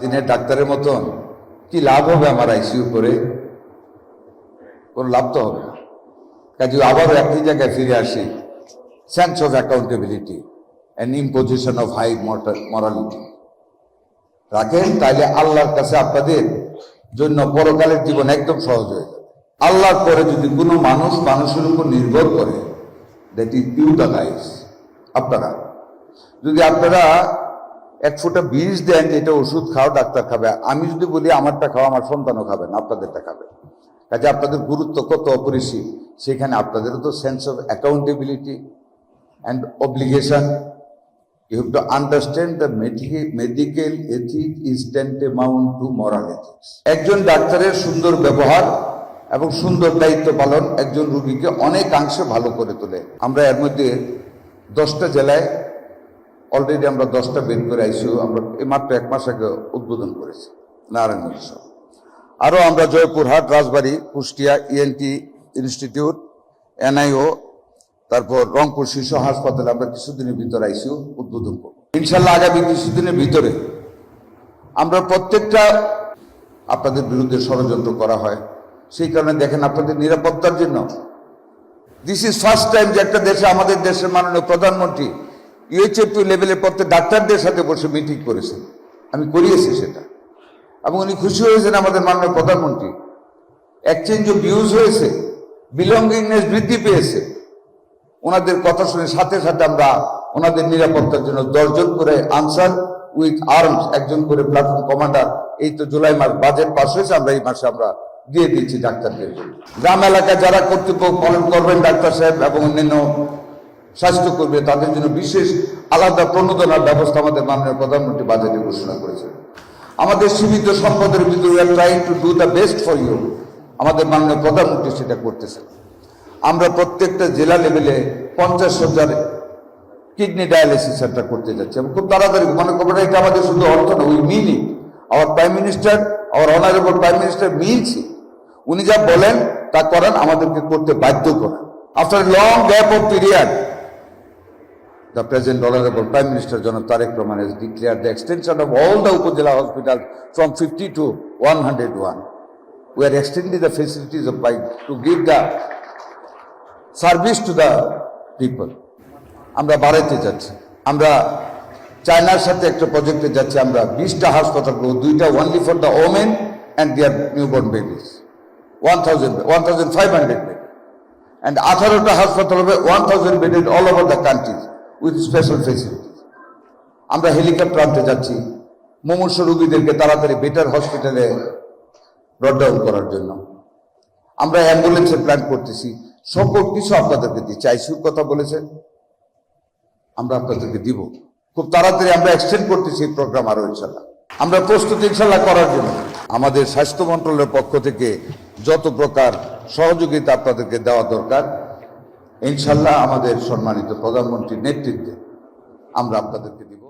দিনের ডাক্তারের মতন কি লাভ হবে আমার আইসিইউ করে? কোন লাভ তো হবে না। কাজে আবারও একই জায়গায় ফিরে আসি, sense of accountability and imposition of high morality রাখেন, তাইলে আল্লাহর কাছে আপনাদের জন্য পরকালের জীবন একদম সহজ হয়ে যাবে। আল্লাহর পরে যদি কোনো মানুষ মানুষের উপর নির্ভর করে, that is you the guys. আপনারা যদি এক ফোঁটা বীজ দেন যে এটা ওষুধ খাও, ডাক্তার খাবে, আমি যদি বলি আমারটা খাও, আমার সন্তানও খাবে না, আপনাদেরটা খাবে। কাজে আপনাদের গুরুত্ব কত অপরিসীম, সেখানে আপনাদেরও তো sense of accountability and obligation. You have to understand the medical ethic is tantamount to moral ethics. একজন ডাক্তারের সুন্দর ব্যবহার এবং সুন্দর দায়িত্ব পালন একজন রোগীকে অনেকাংশে ভালো করে তোলে। আমরা এর মধ্যে 10টা জেলায় অলরেডি আমরা 10টা বেড করে আইসিইউ আমরা মাত্র 1 মাস আগে উদ্বোধন করেছি নারায়ণগঞ্জ সহ। আরও আমরা জয়পুরহাট, রাজবাড়ী, কুষ্টিয়া ইএনটি ইনস্টিটিউট, এনআইও, তারপর রংপুর শিশু হাসপাতালে আমরা কিছুদিনের ভিতরে আইসিইউ উদ্বোধন করব ইনশাল্লাহ। আগামী কিছুদিনের ভিতরে আমরা প্রত্যেকটা আপনাদের বিরুদ্ধে ষড়যন্ত্র করা হয়, সেই কারণে দেখেন আপনাদের নিরাপত্তার জন্য দিস ইজ ফার্স্ট টাইম যে একটা দেশে আমাদের দেশের মাননীয় প্রধানমন্ত্রী ইউএইচএফপি লেভেলের প্রত্যেক ডাক্তারদের সাথে বসে মিটিং করেছেন। আমি করিয়েছি সেটা, এবং উনি খুশি হয়েছেন আমাদের মাননীয় প্রধানমন্ত্রী। এক্সচেঞ্জ অফ ভিউজ হয়েছে, বিলঙ্গিংনেস বৃদ্ধি পেয়েছে। ওনাদের কথা শুনে সাথে সাথে আমরা ওনাদের নিরাপত্তার জন্য 10 জন করে আনসার উইথ আর্মস, একজন করে প্ল্যাটফর্ম কমান্ডার, এই তো জুলাই মাস বাজেট পাস হয়েছে, আমরা এই মাসে আমরা দিয়ে দিচ্ছি ডাক্তারদের জন্য। গ্রাম এলাকায় যারা কর্তৃত্ব পালন করবেন ডাক্তার সাহেব এবং অন্যান্য স্বাস্থ্যকর্মী, তাদের জন্য বিশেষ আলাদা প্রণোদনার ব্যবস্থা আমাদের মাননীয় প্রধানমন্ত্রী বাজেটে ঘোষণা করেছেন। আমাদের সীমিত সম্পদের ভিতরে we are trying to do the best for you, আমাদের মাননীয় প্রধানমন্ত্রী সেটা করতেছেন। আমরা প্রত্যেকটা জেলা লেভেলে 50,000 কিডনি ডায়ালিসিস সেন্টার করতে যাচ্ছি এবং খুব তাড়াতাড়ি। মনে করবেন এটা আমাদের শুধু অর্থ না, we mean it. Our prime minister, our honourable prime minister means it. উনি যা বলেন তা করেন, আমাদেরকে করতে বাধ্য করেন। After long gap of period, the present honorable Prime Minister Janab Tariq Rahman has declared the extension of all the Upazila hospitals from 50 to 101. We are extending the facilities of to give the service to the people. আমরা বাড়াইতে যাচ্ছি। আমরা চায়নার সাথে একটা প্রজেক্টে যাচ্ছি। আমরা 20টা হাসপাতাল করব, 2টা only for the women and their newborn babies, 1,500 bed, and 18টা হাসপাতাল হবে 1,000 bedded all over the country with special facilities. আমরা হেলিকপ্টার আনতে যাচ্ছি মুমূর্ষ রোগীদেরকে তাড়াতাড়ি বেটার হসপিটালে ব্রড ডাউন করার জন্য। আমরা অ্যাম্বুলেন্সের প্ল্যান করতেছি। সকল কিছু আপনাদেরকে দিচ্ছি। আইসিইউর কথা বলেছেন, আমরা আপনাদেরকে দিব খুব তাড়াতাড়ি। আমরা এক্সটেন্ড করতেছি এই প্রোগ্রাম আরো ইনশাল্লাহ। আমরা প্রস্তুত ইনশাল্লাহ করার জন্য। আমাদের স্বাস্থ্য মন্ত্রণালয়ের পক্ষ থেকে যত প্রকার সহযোগিতা আপনাদেরকে দেওয়া দরকার, ইনশাল্লাহ আমাদের সম্মানিত প্রধানমন্ত্রীর নেতৃত্বে আমরা আপনাদেরকে দিব।